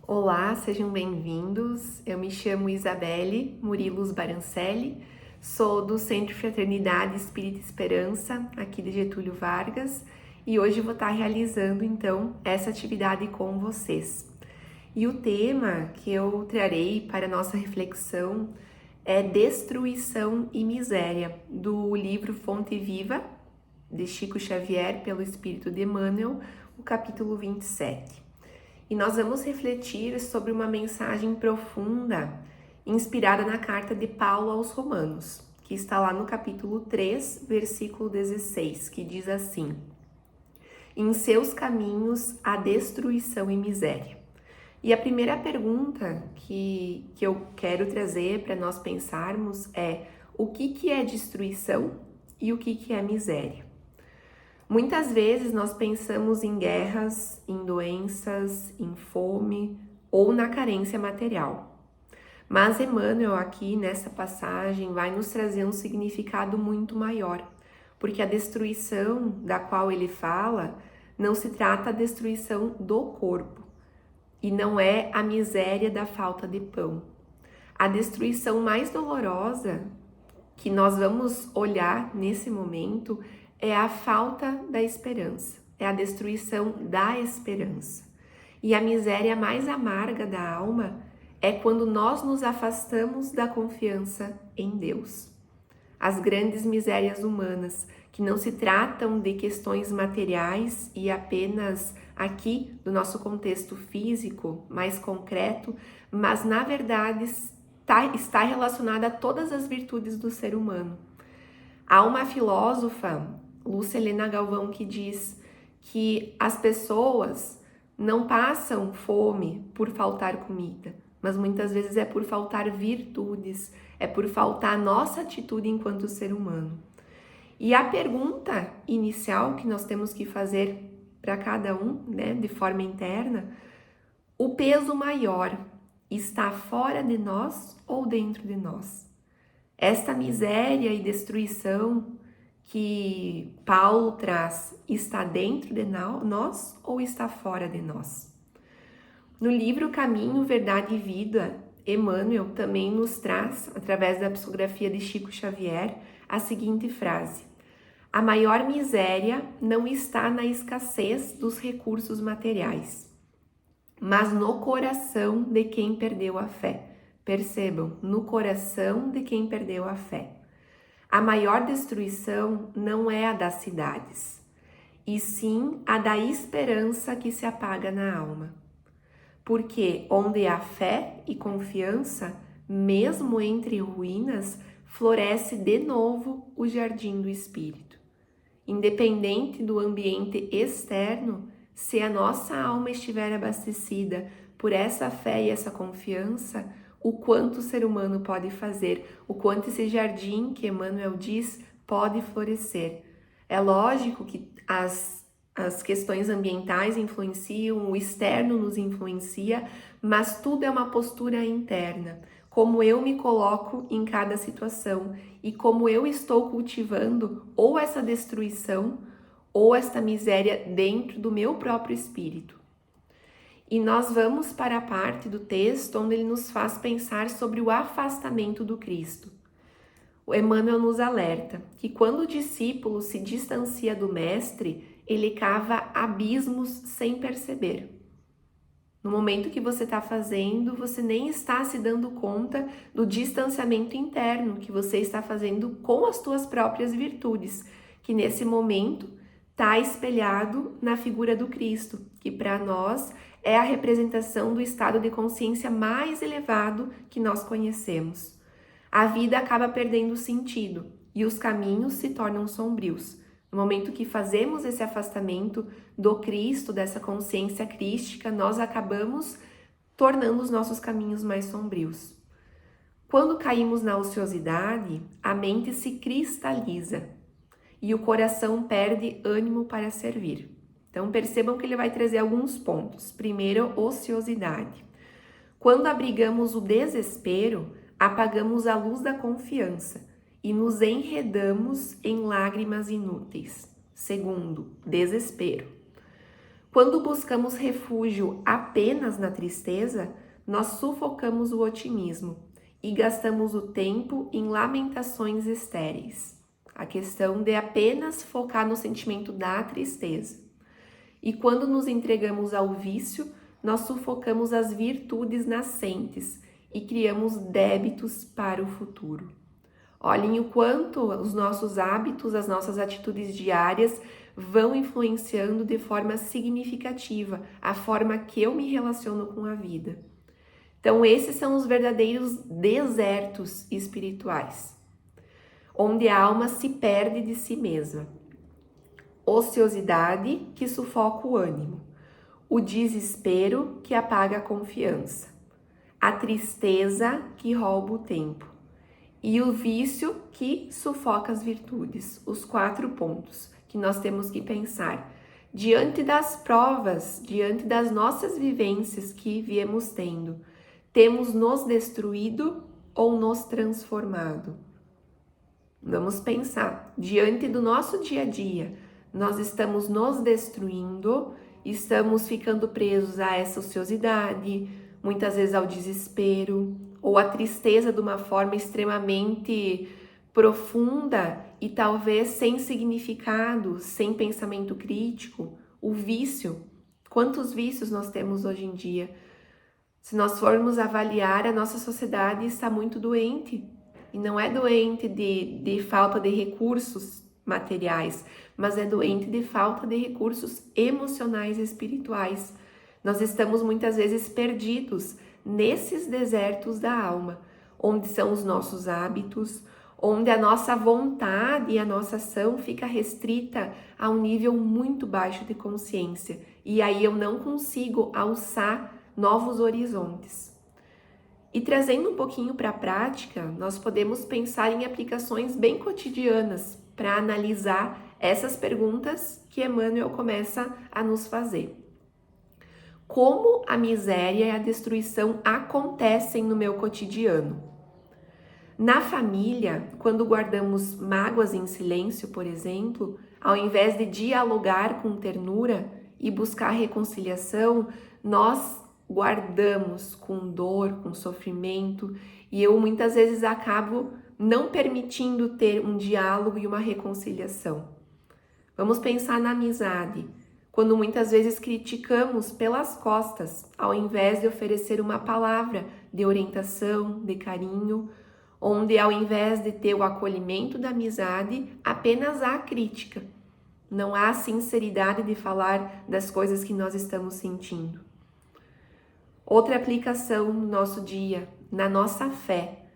Olá, sejam bem-vindos. Eu me chamo Isabelle Murilos Barancelli, sou do Centro Fraternidade Espírita Esperança, aqui de Getúlio Vargas, e hoje vou estar realizando então essa atividade com vocês. E o tema que eu trarei para a nossa reflexão é Destruição e Miséria, do livro Fonte Viva, de Chico Xavier, pelo Espírito de Emmanuel, o capítulo 27. E nós vamos refletir sobre uma mensagem profunda inspirada na carta de Paulo aos Romanos, que está lá no capítulo 3, versículo 16, que diz assim: em seus caminhos há destruição e miséria. E a primeira pergunta que eu quero trazer para nós pensarmos é: o que é destruição e o que é miséria? Muitas vezes nós pensamos em guerras, em doenças, em fome ou na carência material. Mas Emmanuel aqui nessa passagem vai nos trazer um significado muito maior, porque a destruição da qual ele fala não se trata da destruição do corpo e não é a miséria da falta de pão. A destruição mais dolorosa que nós vamos olhar nesse momento é a falta da esperança, é a destruição da esperança. E a miséria mais amarga da alma é quando nós nos afastamos da confiança em Deus. As grandes misérias humanas, que não se tratam de questões materiais e apenas aqui do nosso contexto físico mais concreto, mas na verdade está relacionada a todas as virtudes do ser humano. Há uma filósofa, Lúcia Helena Galvão, que diz que as pessoas não passam fome por faltar comida, mas muitas vezes é por faltar virtudes, é por faltar nossa atitude enquanto ser humano. E a pergunta inicial que nós temos que fazer para cada um, de forma interna: o peso maior está fora de nós ou dentro de nós? Esta miséria e destruição que Paulo traz está dentro de nós ou está fora de nós? No livro Caminho, Verdade e Vida, Emmanuel também nos traz, através da psicografia de Chico Xavier, a seguinte frase: a maior miséria não está na escassez dos recursos materiais, mas no coração de quem perdeu a fé. Percebam, no coração de quem perdeu a fé. A maior destruição não é a das cidades, e sim a da esperança que se apaga na alma. Porque onde há fé e confiança, mesmo entre ruínas, floresce de novo o jardim do Espírito. Independente do ambiente externo, se a nossa alma estiver abastecida por essa fé e essa confiança, o quanto o ser humano pode fazer, o quanto esse jardim que Emmanuel diz pode florescer. É lógico que as questões ambientais influenciam, o externo nos influencia, mas tudo é uma postura interna. Como eu me coloco em cada situação e como eu estou cultivando ou essa destruição ou esta miséria dentro do meu próprio espírito. E nós vamos para a parte do texto onde ele nos faz pensar sobre o afastamento do Cristo. O Emmanuel nos alerta que quando o discípulo se distancia do Mestre, ele cava abismos sem perceber. No momento que você está fazendo, você nem está se dando conta do distanciamento interno que você está fazendo com as tuas próprias virtudes, que nesse momento está espelhado na figura do Cristo, que para nós é a representação do estado de consciência mais elevado que nós conhecemos. A vida acaba perdendo sentido e os caminhos se tornam sombrios. No momento que fazemos esse afastamento do Cristo, dessa consciência crística, nós acabamos tornando os nossos caminhos mais sombrios. Quando caímos na ociosidade, a mente se cristaliza e o coração perde ânimo para servir. Então percebam que ele vai trazer alguns pontos. Primeiro, ociosidade. Quando abrigamos o desespero, apagamos a luz da confiança e nos enredamos em lágrimas inúteis. Segundo, desespero. Quando buscamos refúgio apenas na tristeza, nós sufocamos o otimismo e gastamos o tempo em lamentações estéreis. A questão de apenas focar no sentimento da tristeza. E quando nos entregamos ao vício, nós sufocamos as virtudes nascentes e criamos débitos para o futuro. Olhem o quanto os nossos hábitos, as nossas atitudes diárias vão influenciando de forma significativa a forma que eu me relaciono com a vida. Então, esses são os verdadeiros desertos espirituais, onde a alma se perde de si mesma. Ociosidade que sufoca o ânimo, o desespero que apaga a confiança, a tristeza que rouba o tempo e o vício que sufoca as virtudes. Os 4 pontos que nós temos que pensar diante das provas, diante das nossas vivências que viemos tendo. Temos nos destruído ou nos transformado? Vamos pensar, diante do nosso dia a dia, nós estamos nos destruindo, estamos ficando presos a essa ociosidade, muitas vezes ao desespero, ou à tristeza de uma forma extremamente profunda e talvez sem significado, sem pensamento crítico. O vício, quantos vícios nós temos hoje em dia? Se nós formos avaliar, a nossa sociedade está muito doente. E não é doente de falta de recursos materiais, mas é doente de falta de recursos emocionais e espirituais. Nós estamos muitas vezes perdidos nesses desertos da alma, onde são os nossos hábitos, onde a nossa vontade e a nossa ação fica restrita a um nível muito baixo de consciência. E aí eu não consigo alçar novos horizontes. E trazendo um pouquinho para a prática, nós podemos pensar em aplicações bem cotidianas para analisar essas perguntas que Emmanuel começa a nos fazer. Como a miséria e a destruição acontecem no meu cotidiano? Na família, quando guardamos mágoas em silêncio, por exemplo, ao invés de dialogar com ternura e buscar reconciliação, nós guardamos com dor, com sofrimento, e eu muitas vezes acabo não permitindo ter um diálogo e uma reconciliação. Vamos pensar na amizade, quando muitas vezes criticamos pelas costas, ao invés de oferecer uma palavra de orientação, de carinho, onde ao invés de ter o acolhimento da amizade, apenas há crítica. Não há sinceridade de falar das coisas que nós estamos sentindo. Outra aplicação no nosso dia, na nossa fé,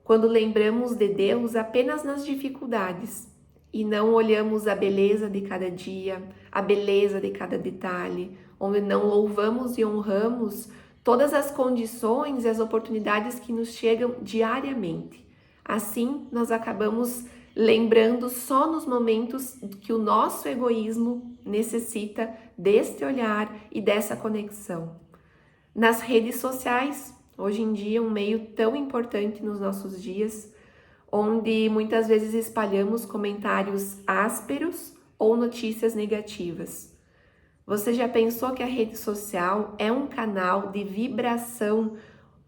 quando lembramos de Deus apenas nas dificuldades e não olhamos a beleza de cada dia, a beleza de cada detalhe, onde não louvamos e honramos todas as condições e as oportunidades que nos chegam diariamente. Assim, nós acabamos lembrando só nos momentos que o nosso egoísmo necessita deste olhar e dessa conexão. Nas redes sociais, hoje em dia, um meio tão importante nos nossos dias, onde muitas vezes espalhamos comentários ásperos ou notícias negativas. Você já pensou que a rede social é um canal de vibração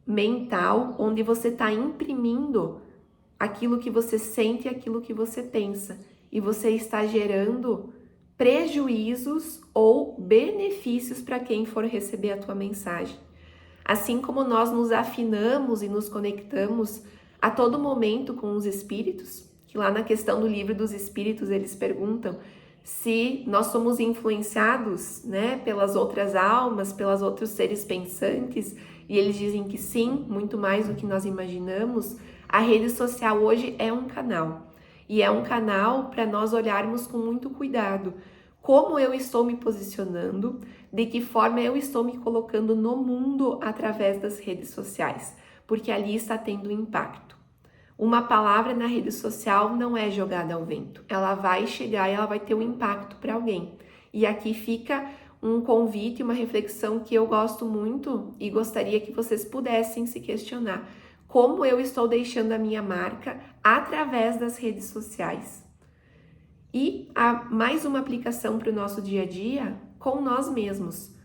mental, onde você está imprimindo aquilo que você sente e aquilo que você pensa, e você está gerando prejuízos ou benefícios para quem for receber a tua mensagem. Assim como nós nos afinamos e nos conectamos a todo momento com os espíritos, que lá na questão do Livro dos Espíritos eles perguntam se nós somos influenciados, pelas outras almas, pelos outros seres pensantes, e eles dizem que sim, muito mais do que nós imaginamos. A rede social hoje é um canal, e é um canal para nós olharmos com muito cuidado como eu estou me posicionando, de que forma eu estou me colocando no mundo através das redes sociais, porque ali está tendo impacto. Uma palavra na rede social não é jogada ao vento, ela vai chegar e ela vai ter um impacto para alguém. E aqui fica um convite, uma reflexão que eu gosto muito e gostaria que vocês pudessem se questionar. Como eu estou deixando a minha marca através das redes sociais? E há mais uma aplicação para o nosso dia a dia, com nós mesmos,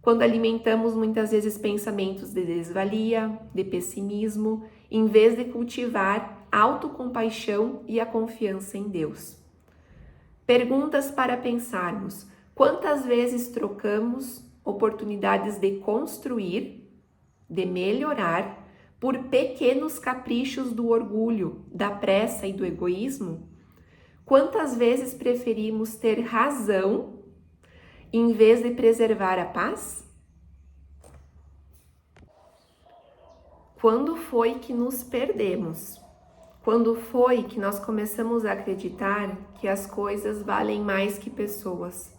quando alimentamos muitas vezes pensamentos de desvalia, de pessimismo, em vez de cultivar a autocompaixão e a confiança em Deus. Perguntas para pensarmos: quantas vezes trocamos oportunidades de construir, de melhorar, por pequenos caprichos do orgulho, da pressa e do egoísmo? Quantas vezes preferimos ter razão em vez de preservar a paz? Quando foi que nos perdemos? Quando foi que nós começamos a acreditar que as coisas valem mais que pessoas,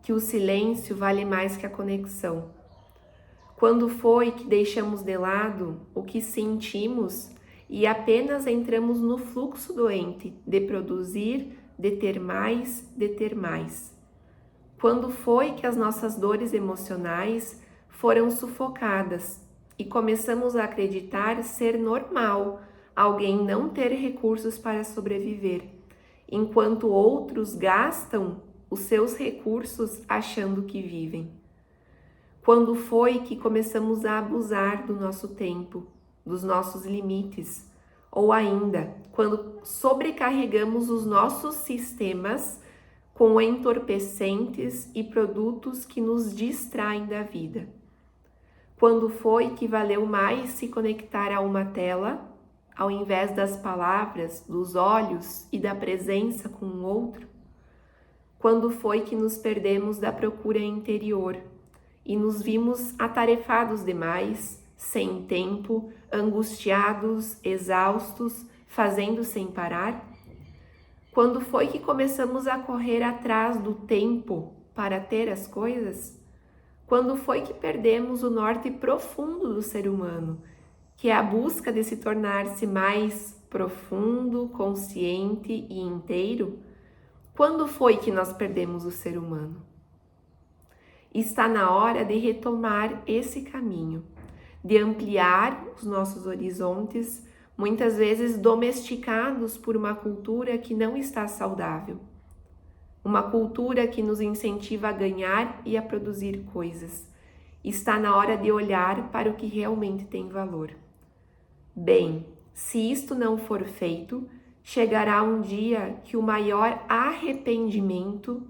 que o silêncio vale mais que a conexão? Quando foi que deixamos de lado o que sentimos e apenas entramos no fluxo doente de produzir, de ter mais, de ter mais? Quando foi que as nossas dores emocionais foram sufocadas e começamos a acreditar ser normal alguém não ter recursos para sobreviver, enquanto outros gastam os seus recursos achando que vivem? Quando foi que começamos a abusar do nosso tempo, dos nossos limites? Ou ainda, quando sobrecarregamos os nossos sistemas com entorpecentes e produtos que nos distraem da vida? Quando foi que valeu mais se conectar a uma tela, ao invés das palavras, dos olhos e da presença com o outro? Quando foi que nos perdemos da procura interior e nos vimos atarefados demais, sem tempo, angustiados, exaustos, fazendo sem parar? Quando foi que começamos a correr atrás do tempo para ter as coisas? Quando foi que perdemos o norte profundo do ser humano, que é a busca de se tornar-se mais profundo, consciente e inteiro? Quando foi que nós perdemos o ser humano? Está na hora de retomar esse caminho, de ampliar os nossos horizontes, muitas vezes domesticados por uma cultura que não está saudável. Uma cultura que nos incentiva a ganhar e a produzir coisas. Está na hora de olhar para o que realmente tem valor. Bem, se isto não for feito, chegará um dia que o maior arrependimento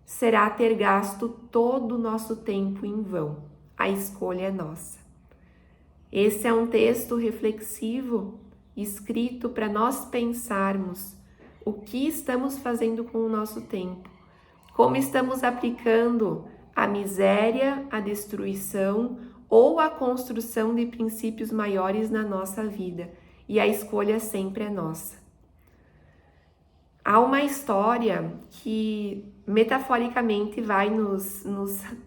será ter gasto todo o nosso tempo em vão. A escolha é nossa. Esse é um texto reflexivo, escrito para nós pensarmos o que estamos fazendo com o nosso tempo, como estamos aplicando a miséria, a destruição ou a construção de princípios maiores na nossa vida, e a escolha sempre é nossa. Há uma história que metaforicamente vai nos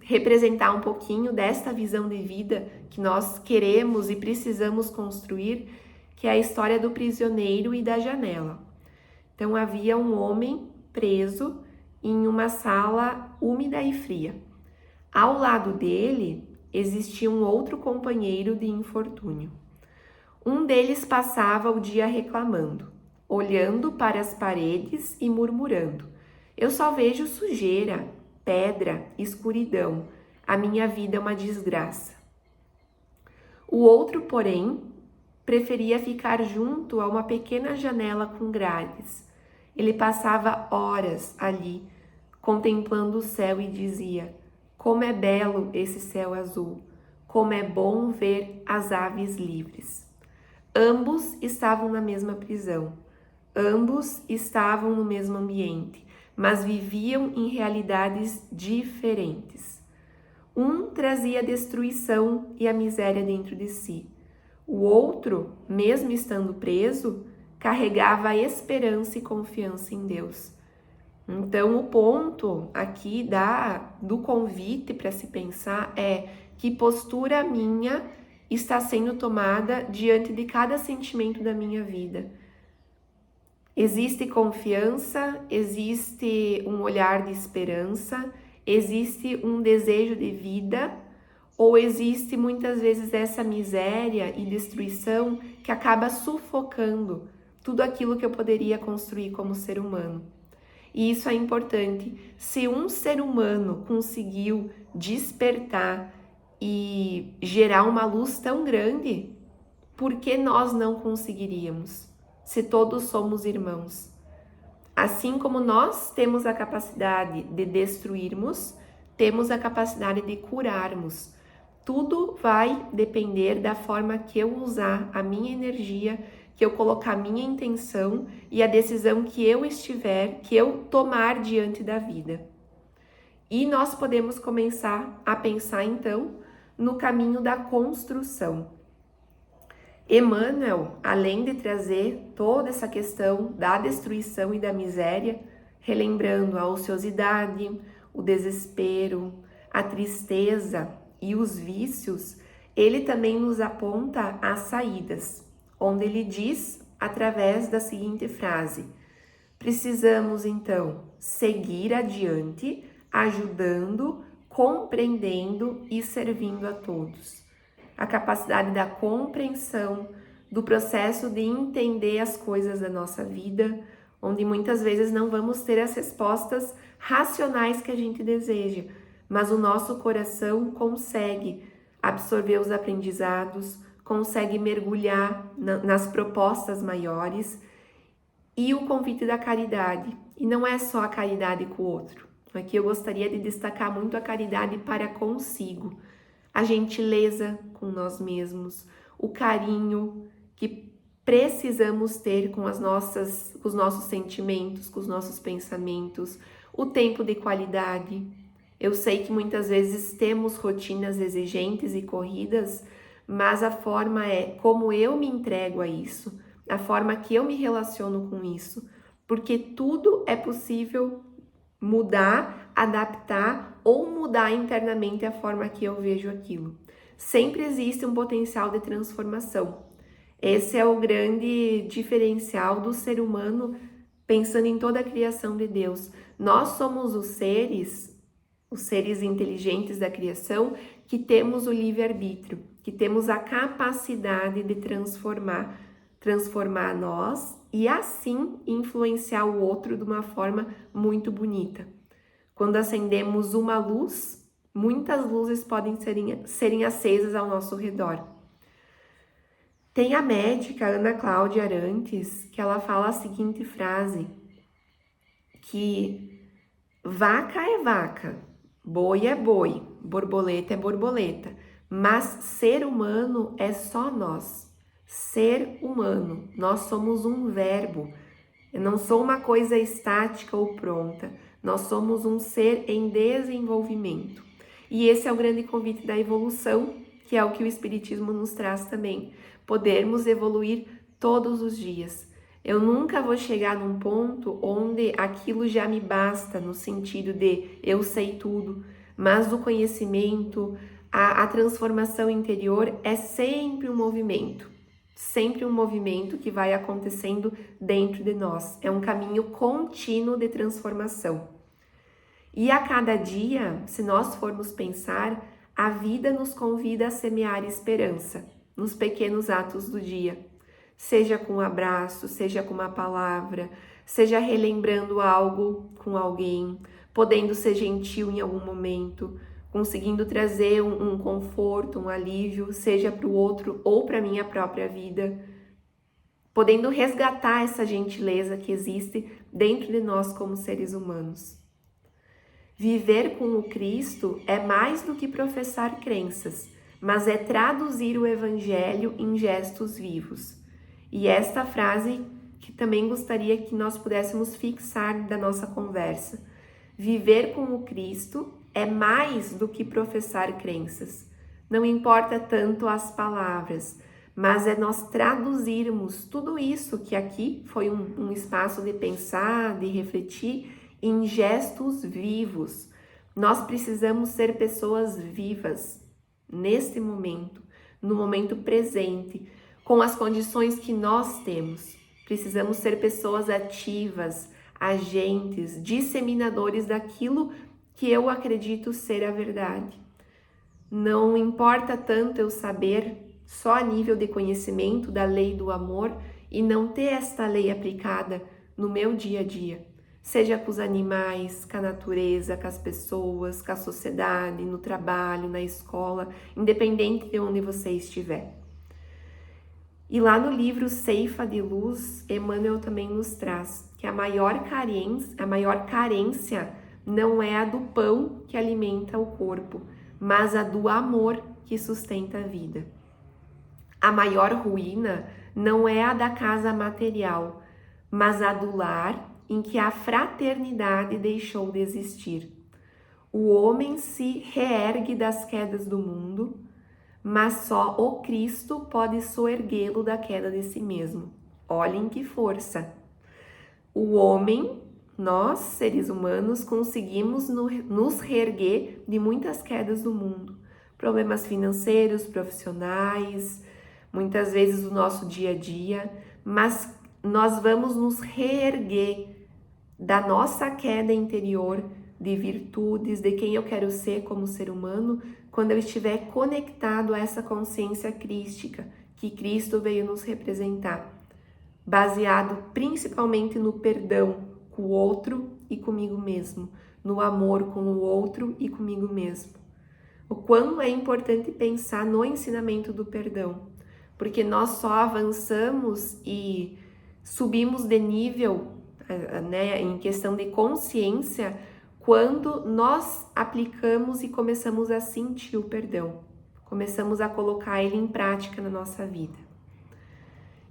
representar um pouquinho desta visão de vida que nós queremos e precisamos construir, que é a história do prisioneiro e da janela. Então havia um homem preso em uma sala úmida e fria. Ao lado dele existia um outro companheiro de infortúnio. Um deles passava o dia reclamando, olhando para as paredes e murmurando: eu só vejo sujeira, pedra, escuridão. A minha vida é uma desgraça. O outro, porém, preferia ficar junto a uma pequena janela com grades. Ele passava horas ali, contemplando o céu e dizia: como é belo esse céu azul, como é bom ver as aves livres. Ambos estavam na mesma prisão. Ambos estavam no mesmo ambiente, mas viviam em realidades diferentes. Um trazia a destruição e a miséria dentro de si. O outro, mesmo estando preso, carregava a esperança e confiança em Deus. Então, o ponto aqui do convite para se pensar é: que postura minha está sendo tomada diante de cada sentimento da minha vida? Existe confiança, existe um olhar de esperança, existe um desejo de vida, ou existe muitas vezes essa miséria e destruição que acaba sufocando tudo aquilo que eu poderia construir como ser humano? E isso é importante. Se um ser humano conseguiu despertar e gerar uma luz tão grande, por que nós não conseguiríamos? Se todos somos irmãos. Assim como nós temos a capacidade de destruirmos, temos a capacidade de curarmos. Tudo vai depender da forma que eu usar a minha energia, que eu colocar a minha intenção e a decisão que eu tomar diante da vida. E nós podemos começar a pensar então no caminho da construção. Emmanuel, além de trazer toda essa questão da destruição e da miséria, relembrando a ociosidade, o desespero, a tristeza e os vícios, ele também nos aponta as saídas, onde ele diz através da seguinte frase: precisamos então seguir adiante, ajudando, compreendendo e servindo a todos. A capacidade da compreensão, do processo de entender as coisas da nossa vida, onde muitas vezes não vamos ter as respostas racionais que a gente deseja, mas o nosso coração consegue absorver os aprendizados, consegue mergulhar nas propostas maiores, e o convite da caridade. E não é só a caridade com o outro. Aqui eu gostaria de destacar muito a caridade para consigo, a gentileza com nós mesmos, o carinho que precisamos ter com os nossos sentimentos, com os nossos pensamentos, o tempo de qualidade. Eu sei que muitas vezes temos rotinas exigentes e corridas, mas a forma é como eu me entrego a isso, a forma que eu me relaciono com isso, porque tudo é possível mudar, adaptar ou mudar internamente a forma que eu vejo aquilo. Sempre existe um potencial de transformação. Esse é o grande diferencial do ser humano, pensando em toda a criação de Deus. Nós somos os seres inteligentes da criação, que temos o livre-arbítrio, que temos a capacidade de transformar nós e assim influenciar o outro de uma forma muito bonita. Quando acendemos uma luz, muitas luzes podem serem acesas ao nosso redor. Tem a médica Ana Cláudia Arantes, que ela fala a seguinte frase, que vaca é vaca, boi é boi, borboleta é borboleta, mas ser humano é só nós. Ser humano, nós somos um verbo, eu não sou uma coisa estática ou pronta, nós somos um ser em desenvolvimento. E esse é o grande convite da evolução, que é o que o Espiritismo nos traz também, podermos evoluir todos os dias. Eu nunca vou chegar num ponto onde aquilo já me basta, no sentido de eu sei tudo, mas o conhecimento, a transformação interior é sempre um movimento que vai acontecendo dentro de nós. É um caminho contínuo de transformação. E a cada dia, se nós formos pensar, a vida nos convida a semear esperança nos pequenos atos do dia. Seja com um abraço, seja com uma palavra, seja relembrando algo com alguém, podendo ser gentil em algum momento, conseguindo trazer um conforto, um alívio, seja para o outro ou para a minha própria vida, podendo resgatar essa gentileza que existe dentro de nós como seres humanos. Viver com o Cristo é mais do que professar crenças, mas é traduzir o Evangelho em gestos vivos. E esta frase que também gostaria que nós pudéssemos fixar da nossa conversa. Viver com o Cristo é mais do que professar crenças. Não importa tanto as palavras, mas é nós traduzirmos tudo isso que aqui foi um espaço de pensar, de refletir, em gestos vivos. Nós precisamos ser pessoas vivas neste momento, no momento presente, com as condições que nós temos. Precisamos ser pessoas ativas, agentes, disseminadores daquilo que eu acredito ser a verdade. Não importa tanto eu saber só a nível de conhecimento da lei do amor e não ter esta lei aplicada no meu dia a dia. seja com os animais, com a natureza, com as pessoas, com a sociedade, no trabalho, na escola, independente de onde você estiver. E lá no livro Ceifa de Luz, Emmanuel também nos traz que a maior carência não é a do pão que alimenta o corpo, mas a do amor que sustenta a vida. A maior ruína não é a da casa material, mas a do lar em que a fraternidade deixou de existir. O homem se reergue das quedas do mundo, mas só o Cristo pode soerguê-lo da queda de si mesmo. Olhem que força! O homem, nós, seres humanos, conseguimos nos reerguer de muitas quedas do mundo. Problemas financeiros, profissionais, muitas vezes o nosso dia a dia, mas nós vamos nos reerguer da nossa queda interior, de virtudes, de quem eu quero ser como ser humano, quando eu estiver conectado a essa consciência crística que Cristo veio nos representar, baseado principalmente no perdão com o outro e comigo mesmo, no amor com o outro e comigo mesmo. O quão é importante pensar no ensinamento do perdão, porque nós só avançamos e subimos de nível, né, em questão de consciência, quando nós aplicamos e começamos a sentir o perdão, começamos a colocar ele em prática na nossa vida.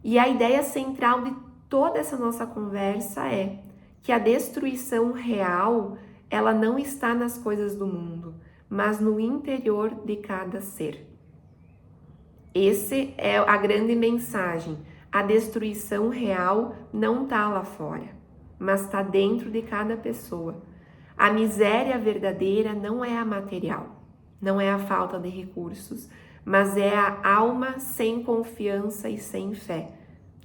E a ideia central de toda essa nossa conversa é que a destruição real, ela não está nas coisas do mundo, mas no interior de cada ser. Essa é a grande mensagem. A destruição real não está lá fora, mas está dentro de cada pessoa. A miséria verdadeira não é a material, não é a falta de recursos, mas é a alma sem confiança e sem fé.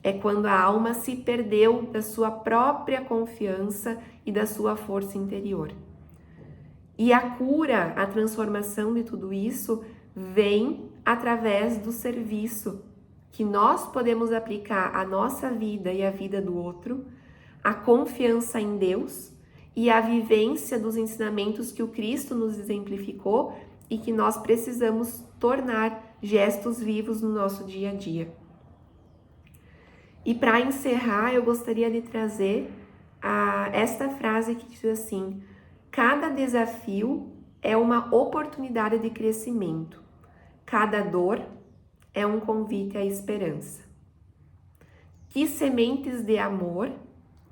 É quando a alma se perdeu da sua própria confiança e da sua força interior. E a cura, a transformação de tudo isso vem através do serviço, que nós podemos aplicar à nossa vida e à vida do outro, a confiança em Deus e a vivência dos ensinamentos que o Cristo nos exemplificou e que nós precisamos tornar gestos vivos no nosso dia a dia. E para encerrar, eu gostaria de trazer esta frase que diz assim: cada desafio é uma oportunidade de crescimento, cada dor é um convite à esperança. Que sementes de amor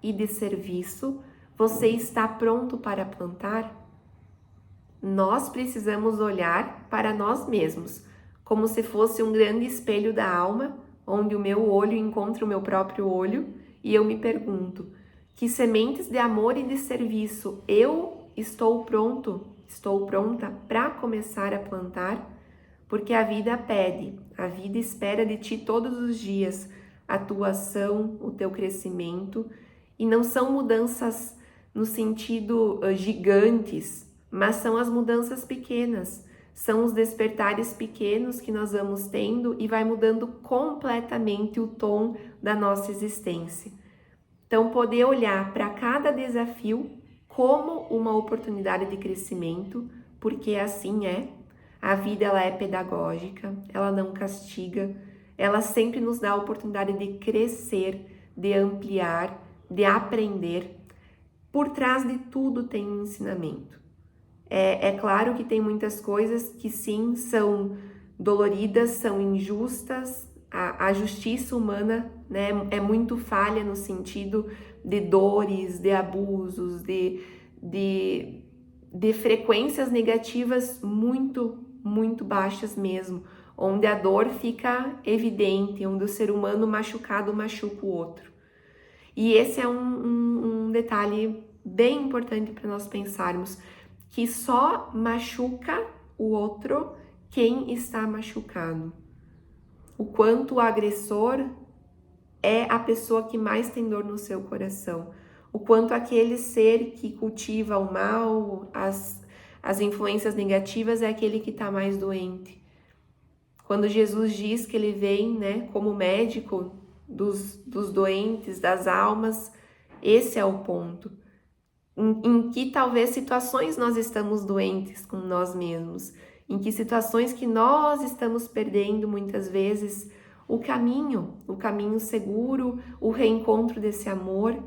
e de serviço você está pronto para plantar? Nós precisamos olhar para nós mesmos, como se fosse um grande espelho da alma, onde o meu olho encontra o meu próprio olho, e eu me pergunto: que sementes de amor e de serviço eu estou pronta para começar a plantar? Porque a vida pede, a vida espera de ti todos os dias a tua ação, o teu crescimento, e não são mudanças no sentido gigantes, mas são as mudanças pequenas, são os despertares pequenos que nós vamos tendo e vai mudando completamente o tom da nossa existência. Então, poder olhar para cada desafio como uma oportunidade de crescimento, porque assim é. A vida, ela é pedagógica, ela não castiga, ela sempre nos dá a oportunidade de crescer, de ampliar, de aprender. Por trás de tudo tem um ensinamento. É claro que tem muitas coisas que sim são doloridas, são injustas, a justiça humana, né, é muito falha no sentido de dores, de abusos, de frequências negativas muito baixas mesmo, onde a dor fica evidente, onde o ser humano machucado machuca o outro. E esse é um detalhe bem importante para nós pensarmos, que só machuca o outro quem está machucado. O quanto o agressor é a pessoa que mais tem dor no seu coração. O quanto aquele ser que cultiva o mal, as influências negativas, é aquele que está mais doente. Quando Jesus diz que ele vem, né, como médico dos doentes, das almas, esse é o ponto. em que talvez situações nós estamos doentes com nós mesmos, em que situações que nós estamos perdendo muitas vezes o caminho seguro, o reencontro desse amor,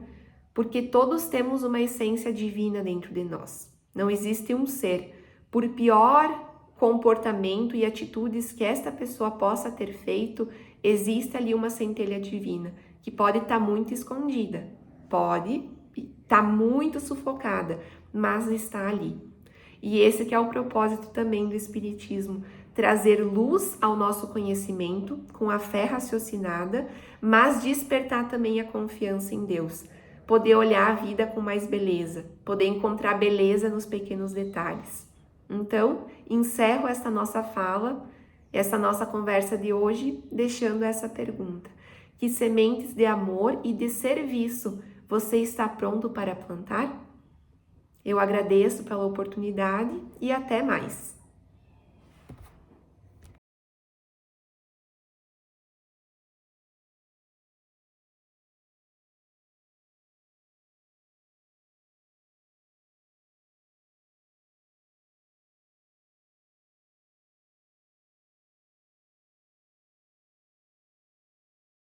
porque todos temos uma essência divina dentro de nós. Não existe um ser, por pior comportamento e atitudes que esta pessoa possa ter feito, existe ali uma centelha divina que pode estar muito escondida, pode estar muito sufocada, mas está ali. E esse que é o propósito também do Espiritismo, trazer luz ao nosso conhecimento com a fé raciocinada, mas despertar também a confiança em Deus, poder olhar a vida com mais beleza, poder encontrar beleza nos pequenos detalhes. Então, encerro esta nossa fala, essa nossa conversa de hoje, deixando essa pergunta: que sementes de amor e de serviço você está pronto para plantar? Eu agradeço pela oportunidade e até mais!